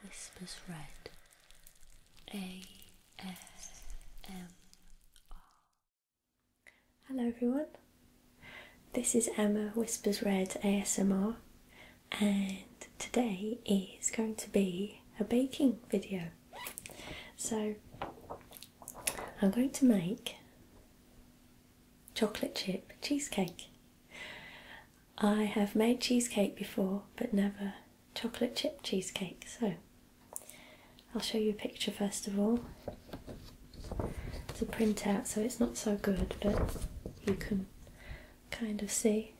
WhispersRed ASMR. Hello everyone, this is Emma WhispersRed ASMR, and today is going to be a baking video. So I'm going to make chocolate chip cheesecake. I have made cheesecake before, but never chocolate chip cheesecake, so I'll show you a picture first of all. It's a printout, so it's not so good, but you can kind of see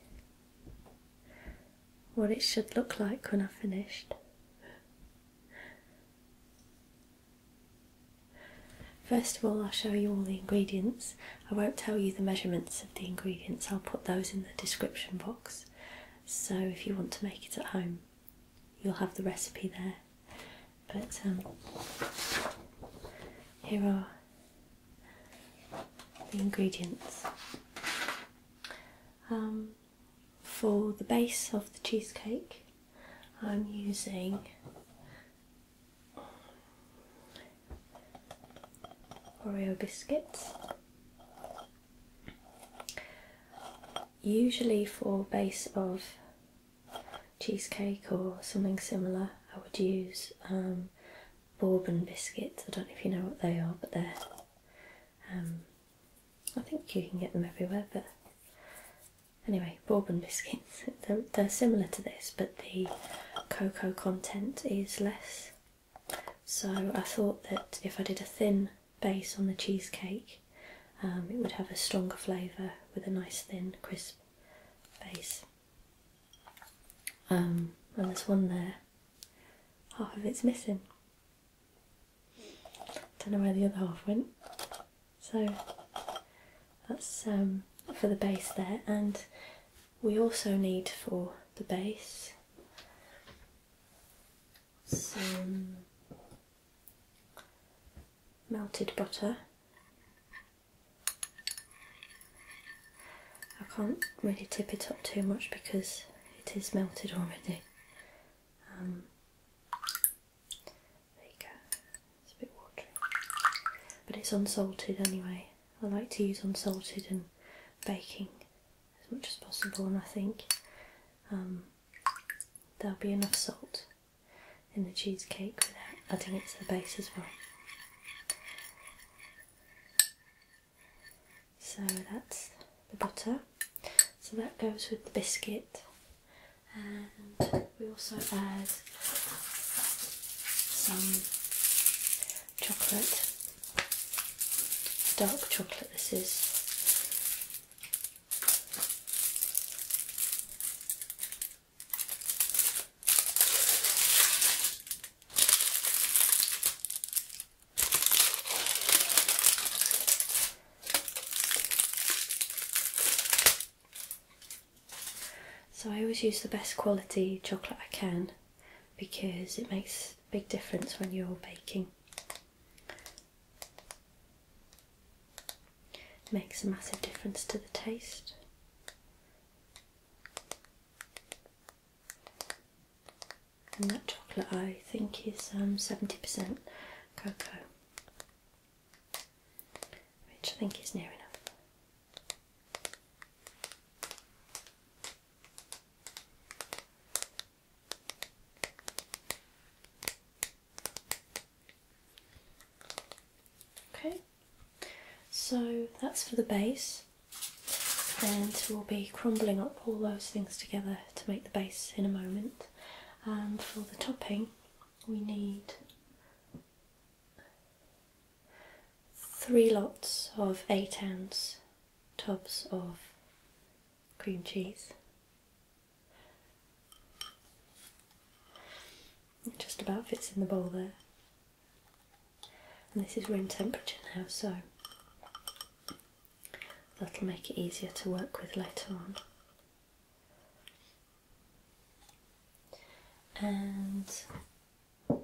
what it should look like when I've finished. First of all, I'll show you all the ingredients. I won't tell you the measurements of the ingredients, I'll put those in the description box. So if you want to make it at home, you'll have the recipe there. But here are the ingredients. For the base of the cheesecake, I'm using Oreo biscuits. Usually for base of cheesecake or something similar, I would use Bourbon Biscuits. I don't know if you know what they are, but they're I think you can get them everywhere, but anyway, Bourbon Biscuits. They're similar to this, but the cocoa content is less. So I thought that if I did a thin base on the cheesecake, it would have a stronger flavour with a nice thin crisp base. And there's one there, half of it's missing. Don't know where the other half went. So that's for the base there, and we also need for the base some melted butter. I can't really tip it up too much because it is melted already. There you go, it's a bit watery, but it's unsalted anyway. I like to use unsalted in baking as much as possible, and I think there'll be enough salt in the cheesecake without adding it to the base as well. So that's the butter, so that goes with the biscuit, and we also add some chocolate, dark chocolate this is. So I always use the best quality chocolate I can because it makes a big difference when you're baking. It makes a massive difference to the taste. And that chocolate I think is 70% cocoa, which I think is near enough. Okay, so that's for the base, and we'll be crumbling up all those things together to make the base in a moment. And for the topping, we need 3 lots of 8-ounce tubs of cream cheese. It just about fits in the bowl there. And this is room temperature now, so that'll make it easier to work with later on. And a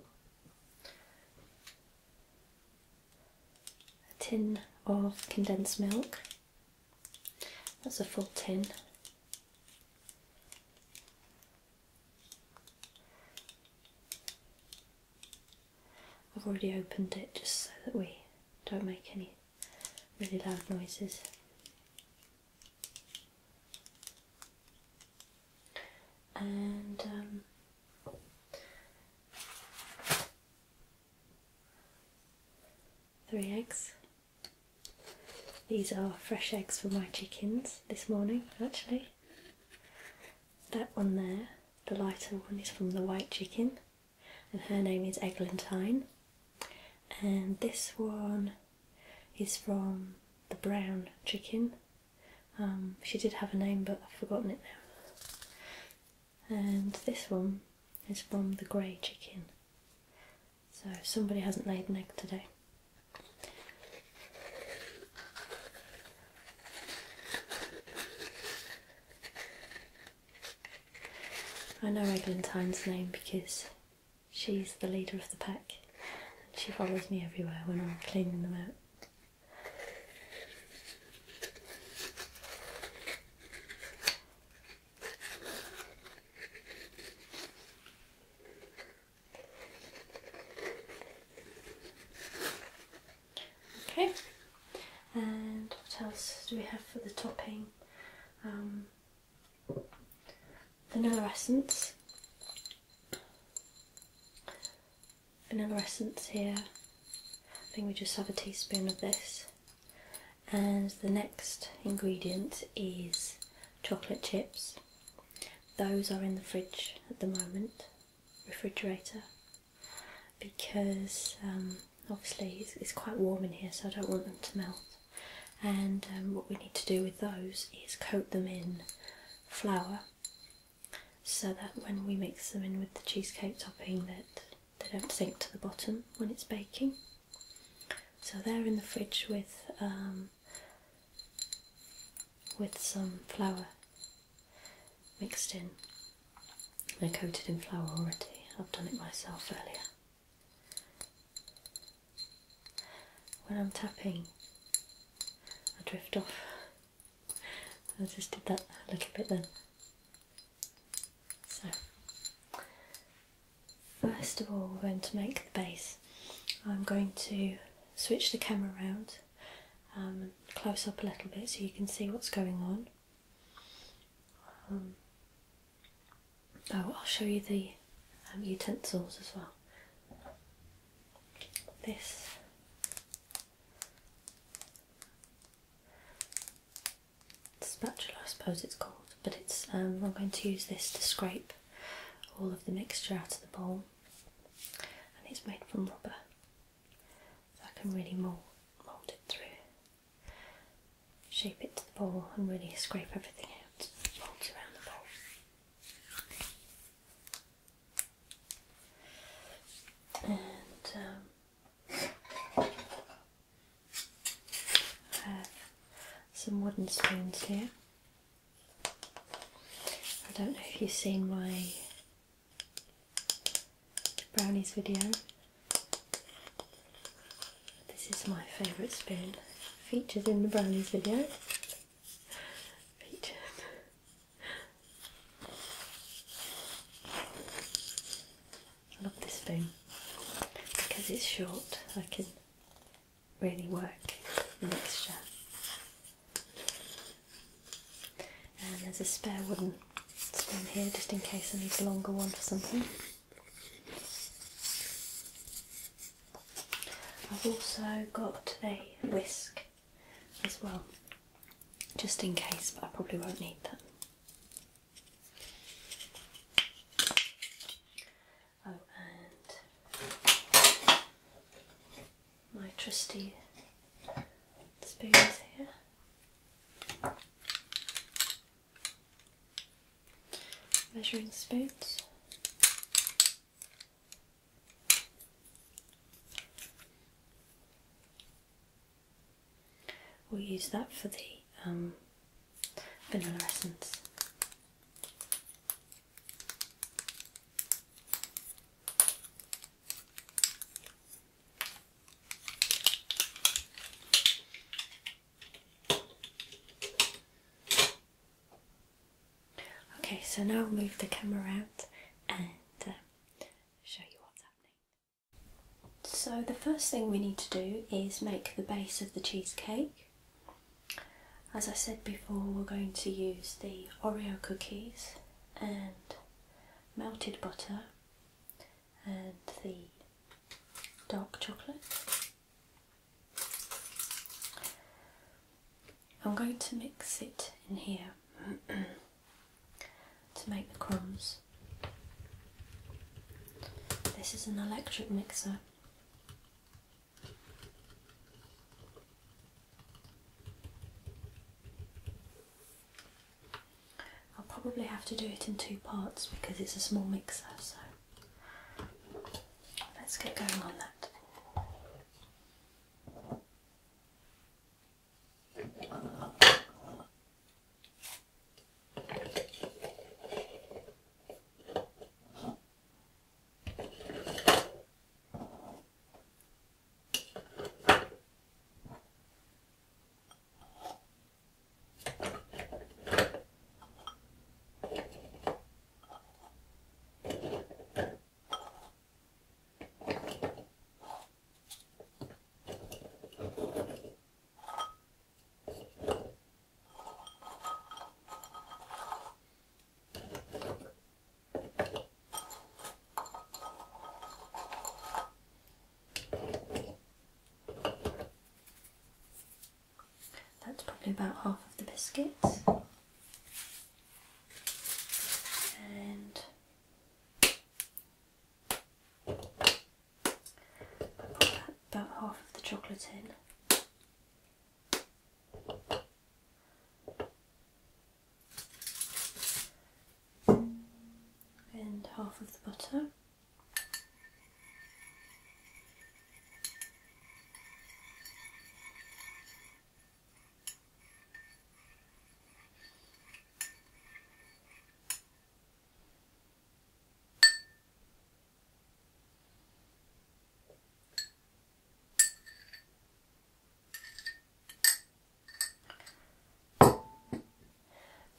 tin of condensed milk. That's a full tin. I've already opened it just so that we don't make any really loud noises. And 3 eggs. These are fresh eggs for my chickens this morning, actually. That one there, the lighter one, is from the white chicken, and her name is Eglantine. And this one is from the brown chicken. She did have a name, but I've forgotten it now. And this one is from the grey chicken. So somebody hasn't laid an egg today. I know Eglantine's name because she's the leader of the pack and she follows me everywhere when I'm cleaning them out. Okay, and what else do we have for the topping? Vanilla essence. Vanilla essence here. I think we just have a teaspoon of this. And the next ingredient is chocolate chips. Those are in the fridge at the moment, refrigerator, because obviously it's quite warm in here, so I don't want them to melt. And what we need to do with those is coat them in flour, so that when we mix them in with the cheesecake topping that they don't sink to the bottom when it's baking. So they're in the fridge with some flour mixed in. They're coated in flour already. I've done it myself earlier. When I'm tapping, I drift off. I just did that a little bit then. So, first of all, we're going to make the base. I'm going to switch the camera around and close up a little bit so you can see what's going on. I'll show you the utensils as well. This spatula, I suppose it's called, but it's I'm going to use this to scrape all of the mixture out of the bowl, and it's made from rubber, so I can really mould it through, shape it to the bowl and really scrape everything out, molds around the bowl. And I have some wooden spoons here. I don't know if you've seen my brownies video. This is my favourite spoon, featured in the brownies video. Featured. I love this spoon because it's short. I can really work the mixture. And there's a spare wooden spoon here just in case I need a longer one for something. I've also got a whisk as well, just in case, but I probably won't need that. Oh, and my trusty spoons here. Measuring spoons. We'll use that for the vanilla essence. Okay, so now I'll move the camera out and show you what's happening. So the first thing we need to do is make the base of the cheesecake. As I said before, we're going to use the Oreo cookies and melted butter and the dark chocolate. I'm going to mix it in here to make the crumbs. This is an electric mixer. I'll probably have to do it in 2 parts because it's a small mixer, so let's get going on that. That's probably about half of the biscuits. And I put about half of the chocolate in. And half of the butter.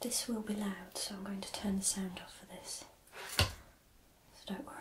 This will be loud, so I'm going to turn the sound off for this, so don't worry.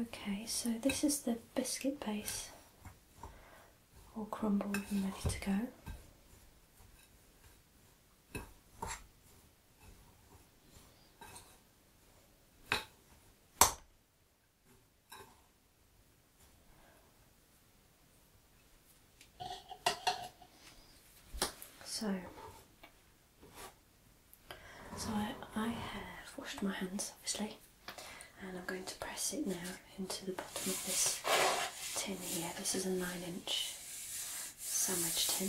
Okay, so this is the biscuit base, all crumbled and ready to go. So I have washed my hands, obviously, and I'm going to press it now into the bottom of this tin here. This is a 9-inch sandwich tin,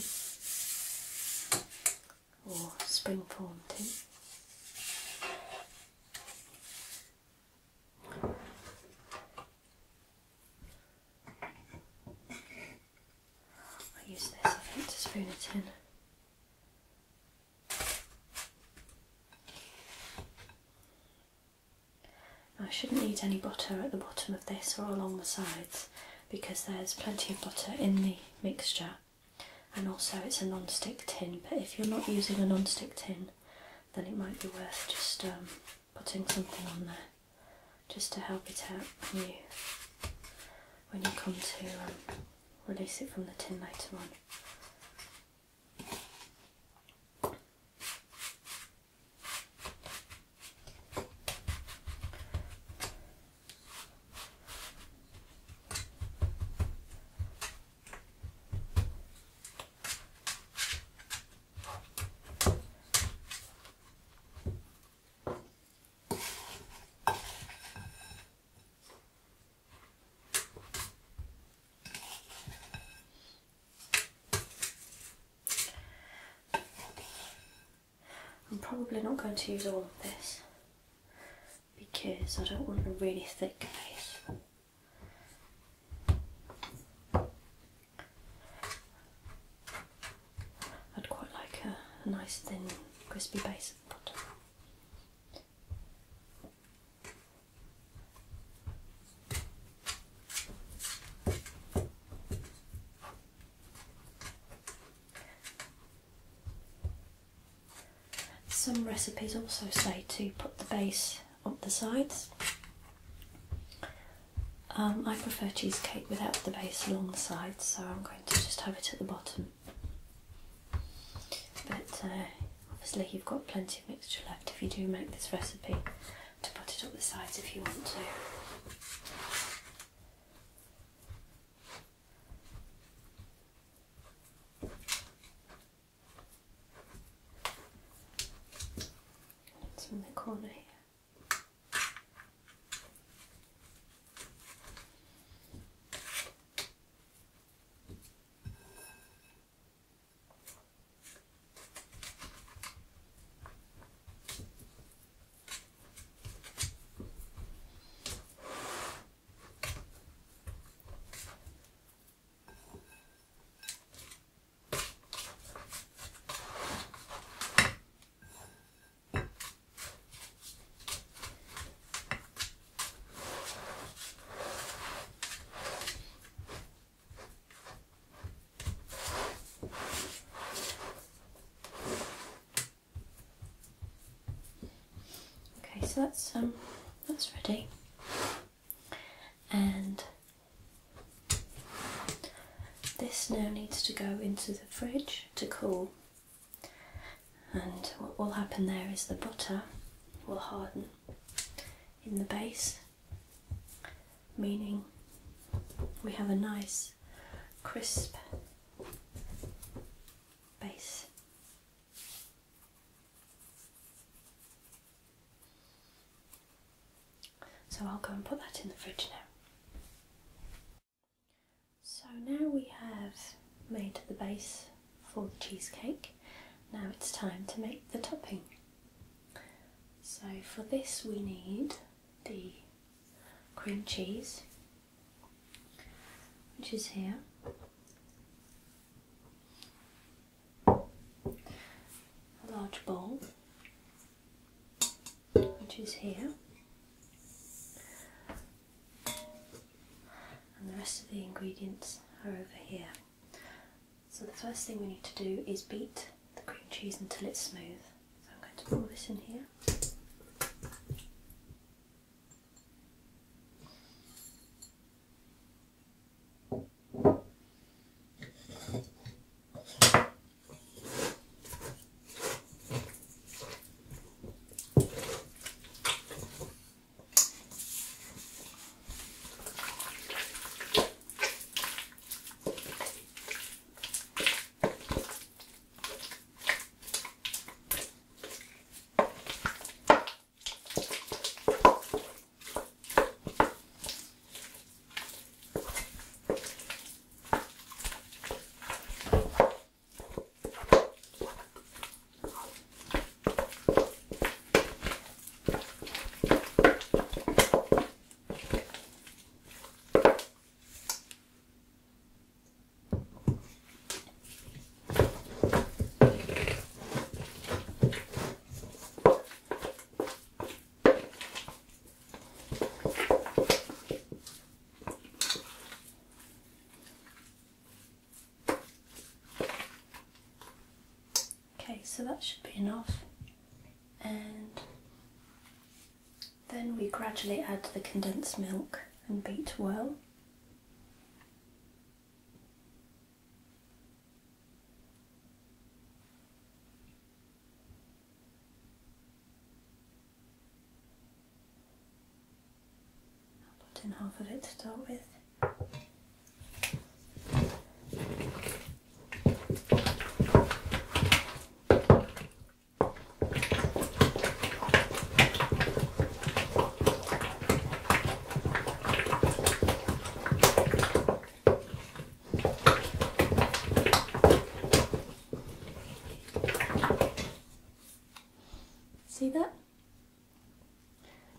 or springform tin. I use this, I think, to spoon it in. I shouldn't need any butter at the bottom of this or along the sides, because there's plenty of butter in the mixture, and also it's a non-stick tin. But if you're not using a non-stick tin, then it might be worth just putting something on there just to help it out when you come to release it from the tin later on. I'm probably not going to use all of this because I don't want a really thick base. I'd quite like a nice thin crispy base at the bottom. Some recipes also say to put the base up the sides. I prefer cheesecake without the base along the sides, so I'm going to just have it at the bottom. But obviously you've got plenty of mixture left if you do make this recipe to put it up the sides if you want to. In the corner here. So that's ready, and this now needs to go into the fridge to cool, and what will happen there is the butter will harden in the base, meaning we have a nice crisp base. So I'll go and put that in the fridge now. So now we have made the base for the cheesecake. Now it's time to make the topping. So for this we need the cream cheese, which is here. A large bowl, which is here. And the rest of the ingredients are over here. So the first thing we need to do is beat the cream cheese until it's smooth. So I'm going to pour this in here. so that should be enough. And then we gradually add the condensed milk and beat well. I'll put in half of it to start with. See that?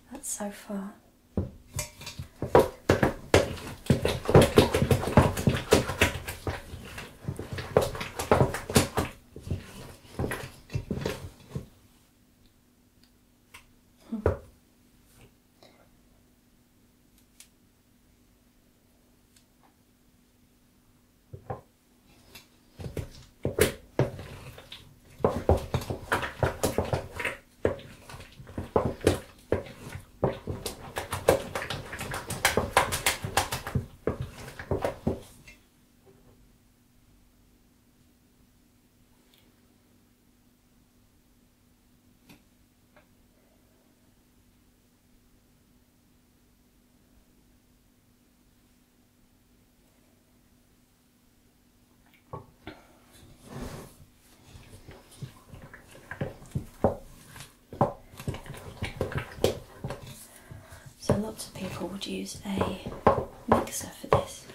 That's so far. So lots of people would use a mixer for this.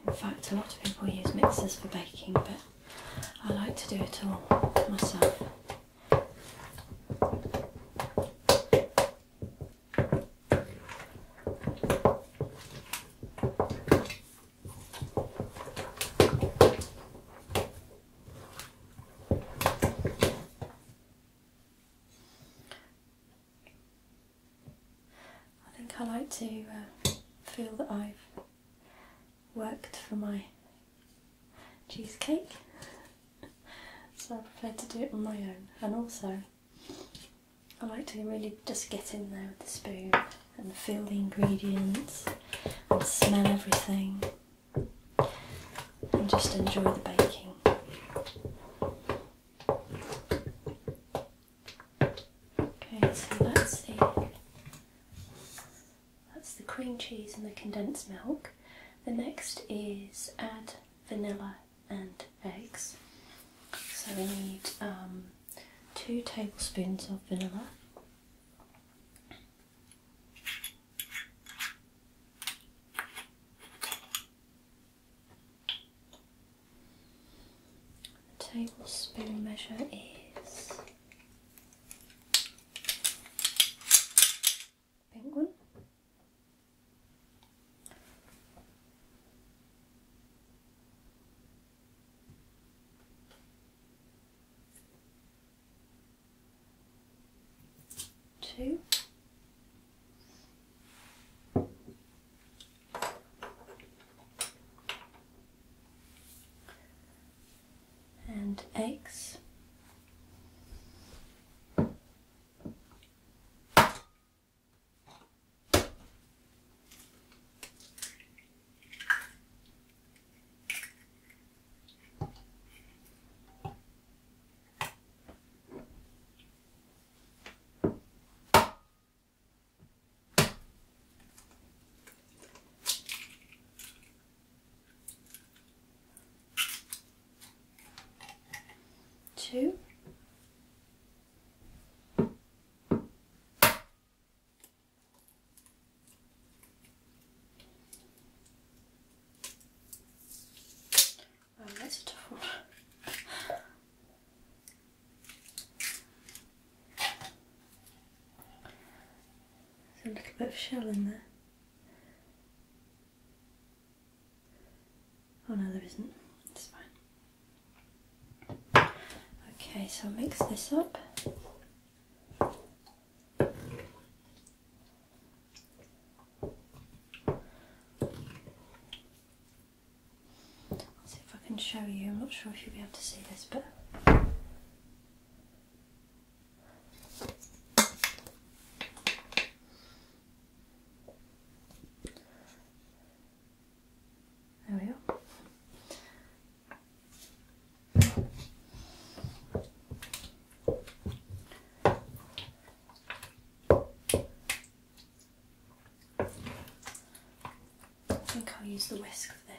In fact, a lot of people use mixers for baking, but I like to do it all myself. I like to feel that I've worked for my cheesecake, so I prefer to do it on my own. And also I like to really just get in there with the spoon and feel the ingredients and smell everything and just enjoy the baking. Okay, so that's the cream cheese and the condensed milk. The next is add vanilla and eggs. So we need 2 tablespoons of vanilla, the tablespoon measure is pink one. And eggs. Two. Oh, that's a tough one. There's a little bit of shell in there. Oh no, there isn't. It's fine. Okay, so mix this up. I'll see if I can show you. I'm not sure if you'll be able to see this, but there we are. I think I'll use the whisk of this.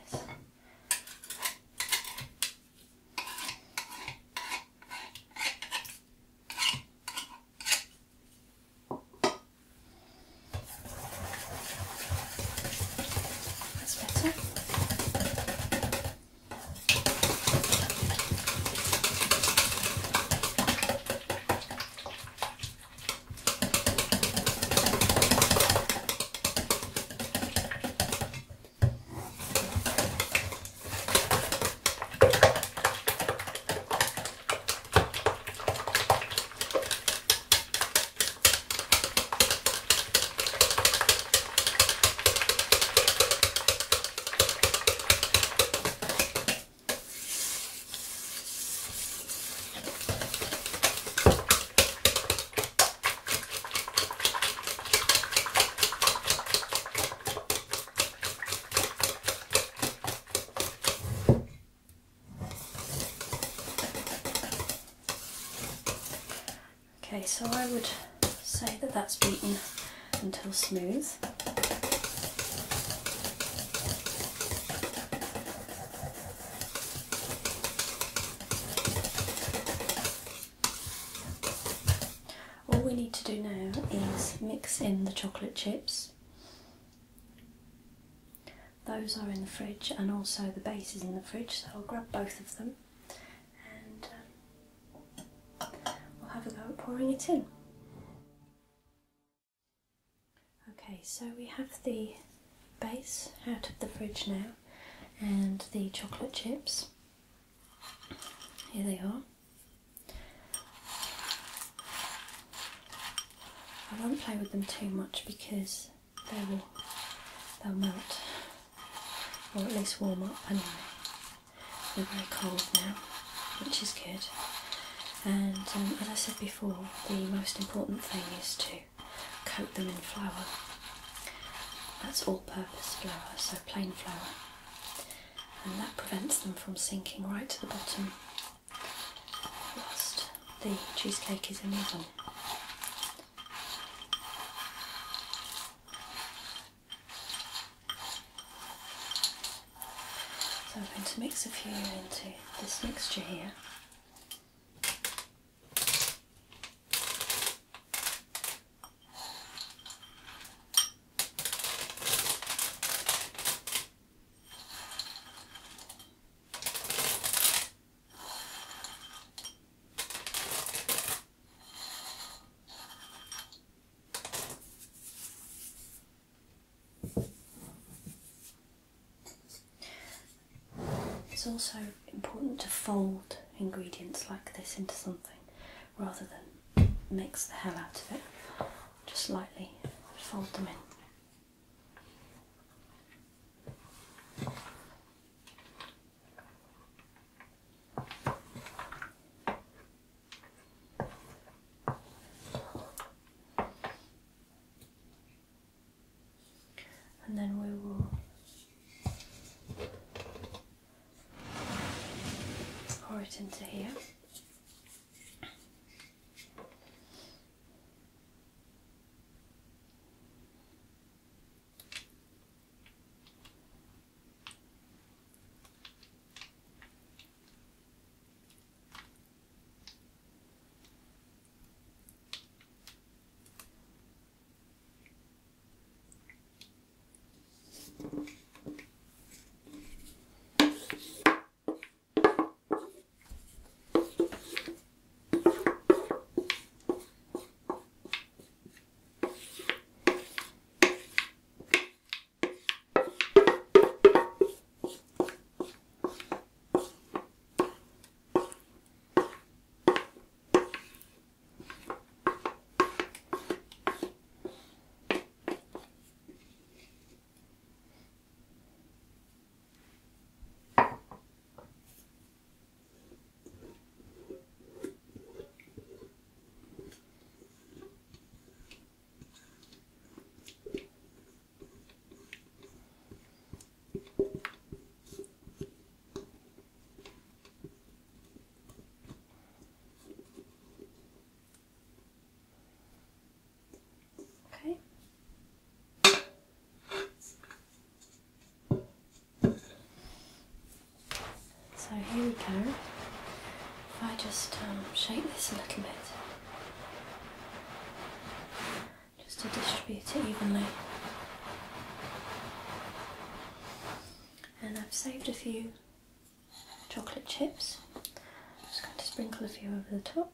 Okay, so I would say that that's beaten until smooth. All we need to do now is mix in the chocolate chips. Those are in the fridge, and also the base is in the fridge, so I'll grab both of them and we'll have a go at pouring it in. Okay, so we have the base out of the fridge now and the chocolate chips. Here they are. I won't play with them too much because they'll melt, or at least warm up anyway. They're very cold now, which is good. And as I said before, the most important thing is to coat them in flour. That's all-purpose flour, so plain flour, and that prevents them from sinking right to the bottom whilst the cheesecake is in the oven. So I'm going to mix a few into this mixture here. It's also important to fold ingredients like this into something rather than mix the hell out of it. Just lightly fold them in. And then we will pour it into here. So here we go. If I just shake this a little bit, just to distribute it evenly. And I've saved a few chocolate chips. I'm just going to sprinkle a few over the top.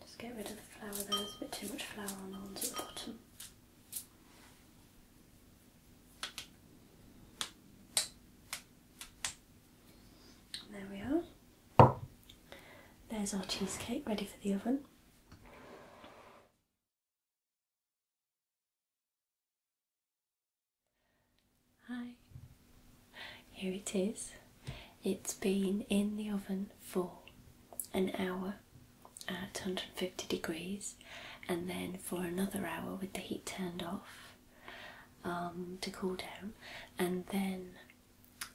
Just get rid of the flour there, there's a bit too much flour on the ones at the bottom. There we are. There's our cheesecake ready for the oven. Hi. Here it is. It's been in the oven for an hour at 150 degrees and then for another hour with the heat turned off to cool down, and then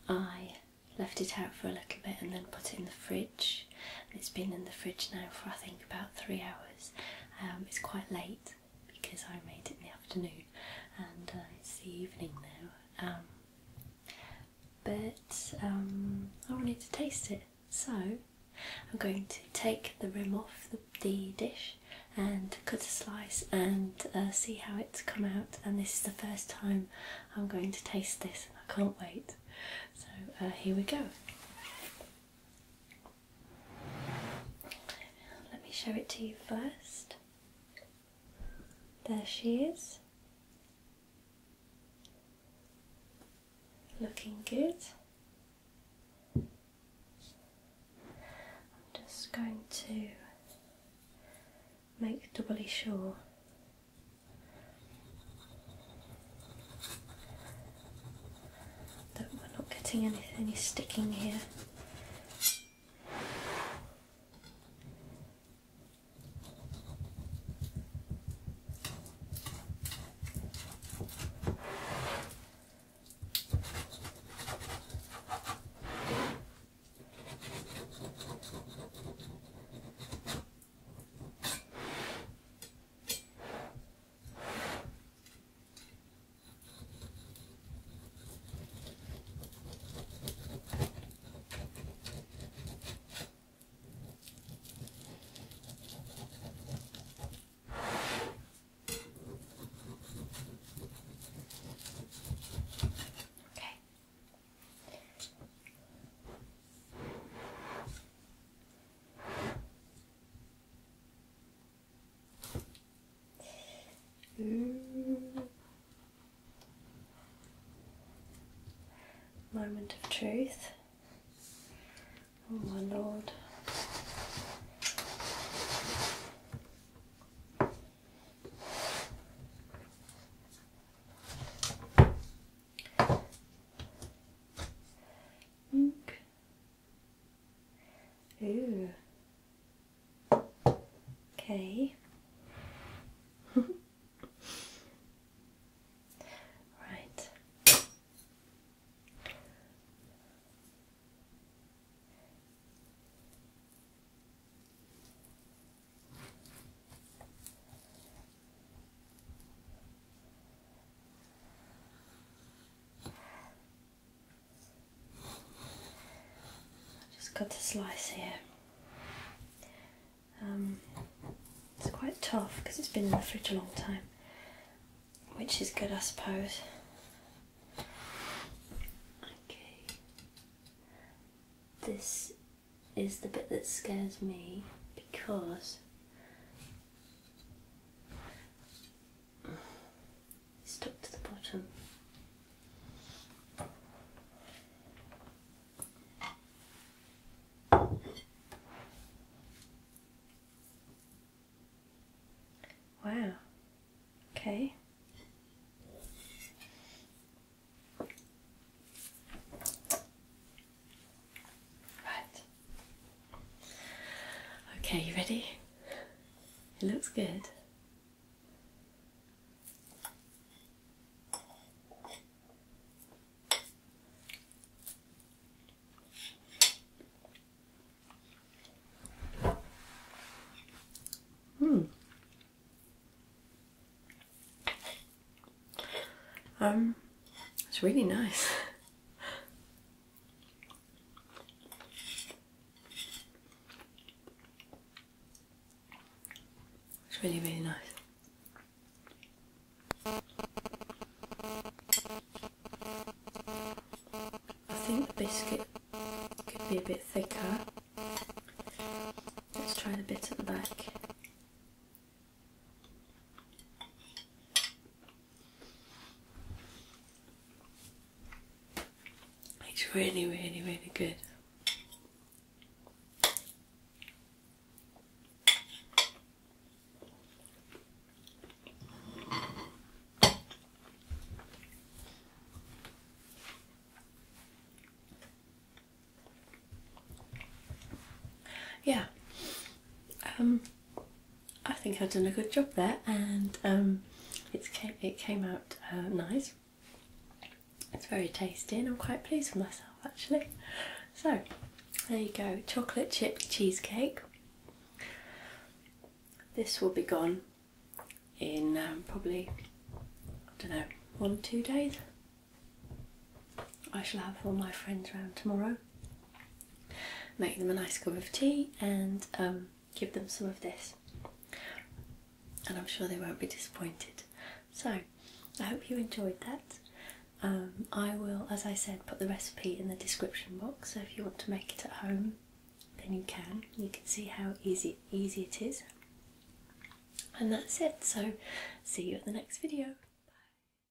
I left it out for a little bit and then put it in the fridge. It's been in the fridge now for I think about 3 hours. It's quite late because I made it in the afternoon and it's the evening now, but I wanted to taste it, so I'm going to take the rim off the dish and cut a slice and see how it's come out, and this is the first time I'm going to taste this and I can't wait. So here we go. Let me show it to you first. There she is. Looking good. I'm just going to make doubly sure that we're not getting any sticking here. Moment of truth. Oh my lord. Ooh. Okay. Right. Just got a slice here. It's quite tough because it's been in the fridge a long time, which is good, I suppose. Okay, this is the bit that scares me because it's stuck to the bottom. Wow, okay. Right. Okay, you ready? It looks good. It's really nice. It's really, really nice. I think the biscuit could be a bit thicker. Let's try the bit at the back. It's really, really, really good. Yeah, I think I've done a good job there, and it came out nice. It's very tasty, and I'm quite pleased with myself actually. So there you go, chocolate chip cheesecake. This will be gone in probably, I don't know, 1 or 2 days. I shall have all my friends round tomorrow, make them a nice cup of tea, and give them some of this, and I'm sure they won't be disappointed. So I hope you enjoyed that. I will, as I said, put the recipe in the description box, so if you want to make it at home then you can. You can see how easy it is. And that's it, so see you at the next video.